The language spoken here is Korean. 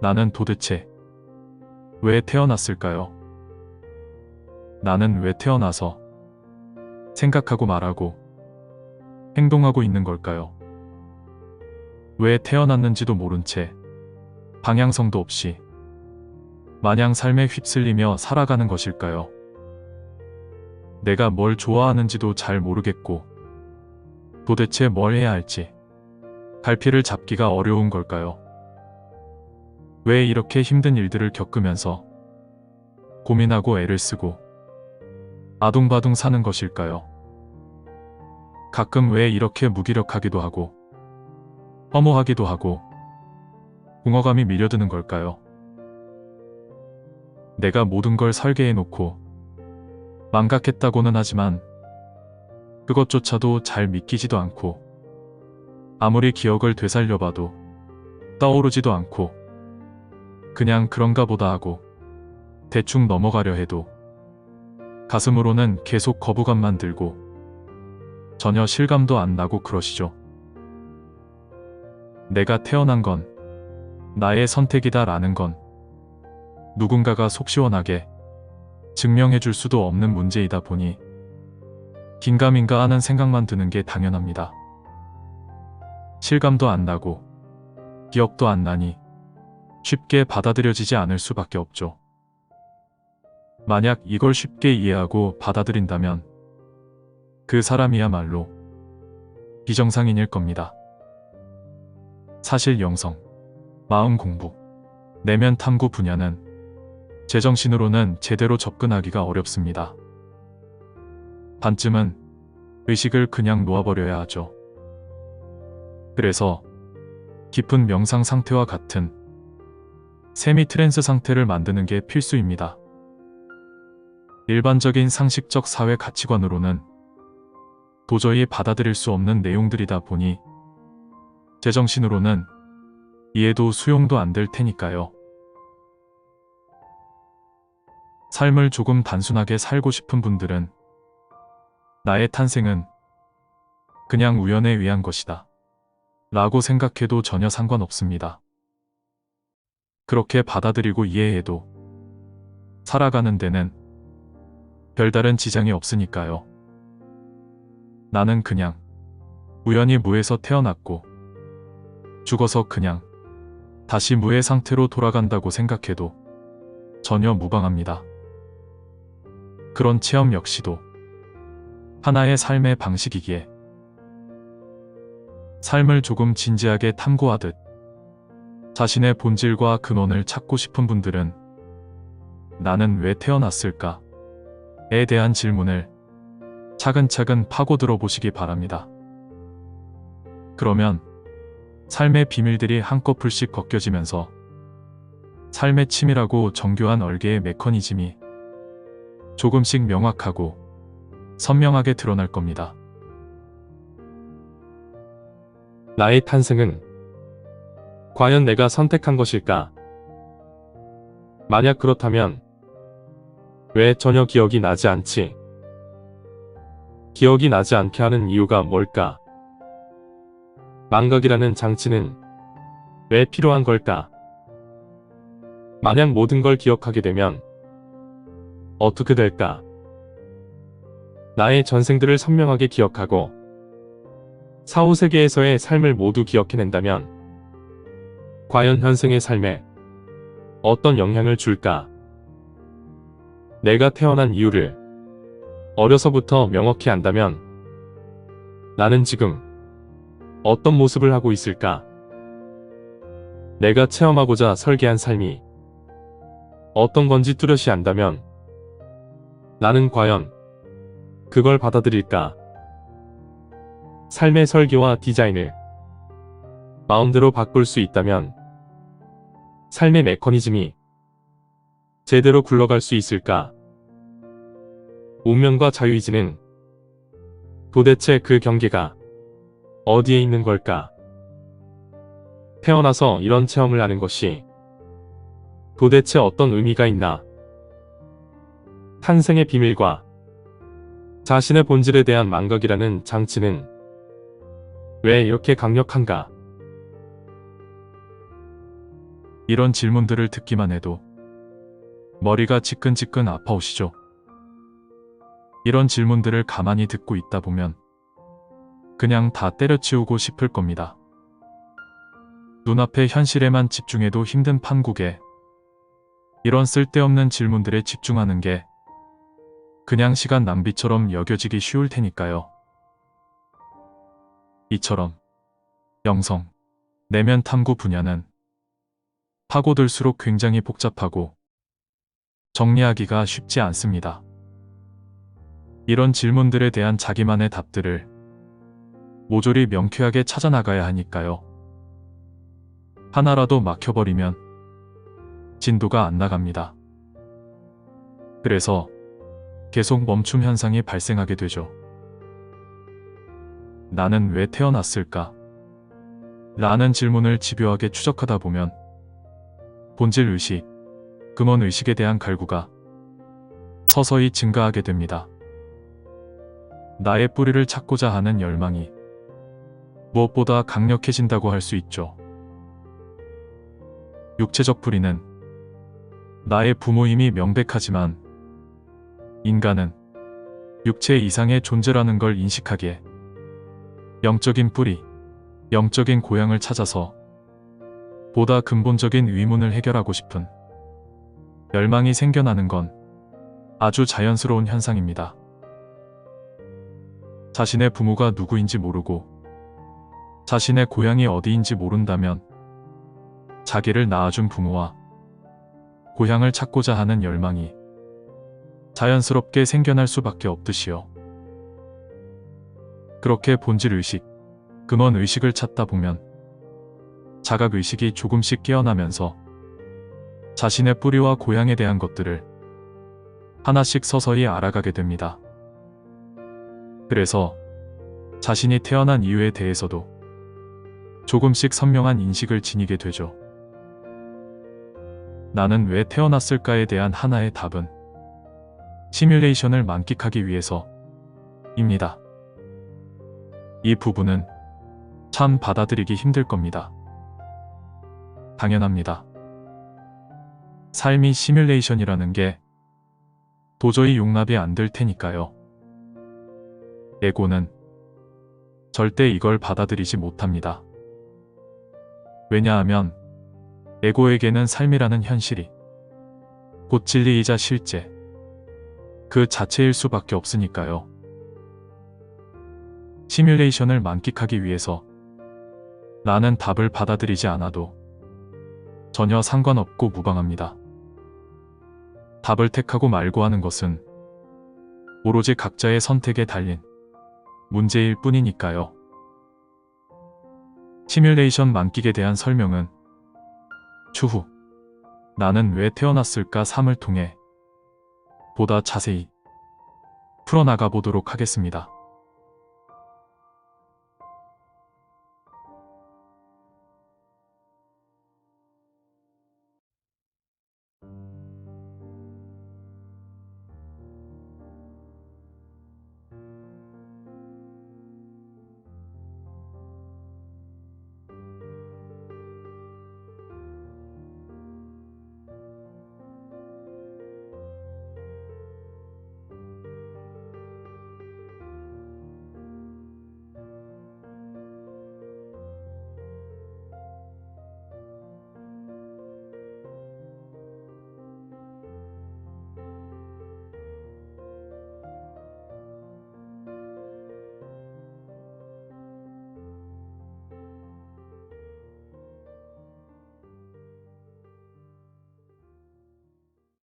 나는 도대체 왜 태어났을까요? 나는 왜 태어나서 생각하고 말하고 행동하고 있는 걸까요? 왜 태어났는지도 모른 채 방향성도 없이 마냥 삶에 휩쓸리며 살아가는 것일까요? 내가 뭘 좋아하는지도 잘 모르겠고 도대체 뭘 해야 할지 갈피를 잡기가 어려운 걸까요? 왜 이렇게 힘든 일들을 겪으면서 고민하고 애를 쓰고 아둥바둥 사는 것일까요? 가끔 왜 이렇게 무기력하기도 하고 허무하기도 하고 공허감이 밀려드는 걸까요? 내가 모든 걸 설계해놓고 망각했다고는 하지만 그것조차도 잘 믿기지도 않고 아무리 기억을 되살려봐도 떠오르지도 않고 그냥 그런가 보다 하고 대충 넘어가려 해도 가슴으로는 계속 거부감만 들고 전혀 실감도 안 나고 그러시죠. 내가 태어난 건 나의 선택이다 라는 건 누군가가 속 시원하게 증명해 줄 수도 없는 문제이다 보니 긴가민가 하는 생각만 드는 게 당연합니다. 실감도 안 나고 기억도 안 나니 쉽게 받아들여지지 않을 수밖에 없죠. 만약 이걸 쉽게 이해하고 받아들인다면 그 사람이야말로 비정상인일 겁니다. 사실 영성, 마음 공부, 내면 탐구 분야는 제정신으로는 제대로 접근하기가 어렵습니다. 반쯤은 의식을 그냥 놓아버려야 하죠. 그래서 깊은 명상 상태와 같은 세미 트랜스 상태를 만드는 게 필수입니다. 일반적인 상식적 사회 가치관으로는 도저히 받아들일 수 없는 내용들이다 보니 제정신으로는 이해도 수용도 안 될 테니까요. 삶을 조금 단순하게 살고 싶은 분들은 나의 탄생은 그냥 우연에 의한 것이다 라고 생각해도 전혀 상관없습니다. 그렇게 받아들이고 이해해도 살아가는 데는 별다른 지장이 없으니까요. 나는 그냥 우연히 무에서 태어났고 죽어서 그냥 다시 무의 상태로 돌아간다고 생각해도 전혀 무방합니다. 그런 체험 역시도 하나의 삶의 방식이기에 삶을 조금 진지하게 탐구하듯 자신의 본질과 근원을 찾고 싶은 분들은 나는 왜 태어났을까? 에 대한 질문을 차근차근 파고들어 보시기 바랍니다. 그러면 삶의 비밀들이 한꺼풀씩 벗겨지면서 삶의 치밀하고 정교한 얼개의 메커니즘이 조금씩 명확하고 선명하게 드러날 겁니다. 나의 탄생은 과연 내가 선택한 것일까? 만약 그렇다면 왜 전혀 기억이 나지 않지? 기억이 나지 않게 하는 이유가 뭘까? 망각이라는 장치는 왜 필요한 걸까? 만약 모든 걸 기억하게 되면 어떻게 될까? 나의 전생들을 선명하게 기억하고 사후세계에서의 삶을 모두 기억해낸다면 과연 현생의 삶에 어떤 영향을 줄까? 내가 태어난 이유를 어려서부터 명확히 안다면 나는 지금 어떤 모습을 하고 있을까? 내가 체험하고자 설계한 삶이 어떤 건지 뚜렷이 안다면 나는 과연 그걸 받아들일까? 삶의 설계와 디자인을 마음대로 바꿀 수 있다면 삶의 메커니즘이 제대로 굴러갈 수 있을까? 운명과 자유의지는 도대체 그 경계가 어디에 있는 걸까? 태어나서 이런 체험을 하는 것이 도대체 어떤 의미가 있나? 탄생의 비밀과 자신의 본질에 대한 망각이라는 장치는 왜 이렇게 강력한가? 이런 질문들을 듣기만 해도 머리가 지끈지끈 아파오시죠? 이런 질문들을 가만히 듣고 있다 보면 그냥 다 때려치우고 싶을 겁니다. 눈앞의 현실에만 집중해도 힘든 판국에 이런 쓸데없는 질문들에 집중하는 게 그냥 시간 낭비처럼 여겨지기 쉬울 테니까요. 이처럼 영성, 내면 탐구 분야는 파고들수록 굉장히 복잡하고 정리하기가 쉽지 않습니다. 이런 질문들에 대한 자기만의 답들을 모조리 명쾌하게 찾아나가야 하니까요. 하나라도 막혀버리면 진도가 안 나갑니다. 그래서 계속 멈춤 현상이 발생하게 되죠. 나는 왜 태어났을까? 라는 질문을 집요하게 추적하다 보면 본질 의식, 근원 의식에 대한 갈구가 서서히 증가하게 됩니다. 나의 뿌리를 찾고자 하는 열망이 무엇보다 강력해진다고 할 수 있죠. 육체적 뿌리는 나의 부모임이 명백하지만 인간은 육체 이상의 존재라는 걸 인식하기에 영적인 뿌리, 영적인 고향을 찾아서 보다 근본적인 의문을 해결하고 싶은 열망이 생겨나는 건 아주 자연스러운 현상입니다. 자신의 부모가 누구인지 모르고 자신의 고향이 어디인지 모른다면 자기를 낳아준 부모와 고향을 찾고자 하는 열망이 자연스럽게 생겨날 수밖에 없듯이요. 그렇게 본질의식, 근원의식을 찾다 보면 자각의식이 조금씩 깨어나면서 자신의 뿌리와 고향에 대한 것들을 하나씩 서서히 알아가게 됩니다. 그래서 자신이 태어난 이유에 대해서도 조금씩 선명한 인식을 지니게 되죠. 나는 왜 태어났을까에 대한 하나의 답은 시뮬레이션을 만끽하기 위해서입니다. 이 부분은 참 받아들이기 힘들 겁니다. 당연합니다. 삶이 시뮬레이션이라는 게 도저히 용납이 안 될 테니까요. 에고는 절대 이걸 받아들이지 못합니다. 왜냐하면 에고에게는 삶이라는 현실이 곧 진리이자 실제, 그 자체일 수밖에 없으니까요. 시뮬레이션을 만끽하기 위해서 나는 답을 받아들이지 않아도 전혀 상관없고 무방합니다. 답을 택하고 말고 하는 것은 오로지 각자의 선택에 달린 문제일 뿐이니까요. 시뮬레이션 만끽에 대한 설명은 추후 나는 왜 태어났을까 3을 통해 보다 자세히 풀어나가 보도록 하겠습니다.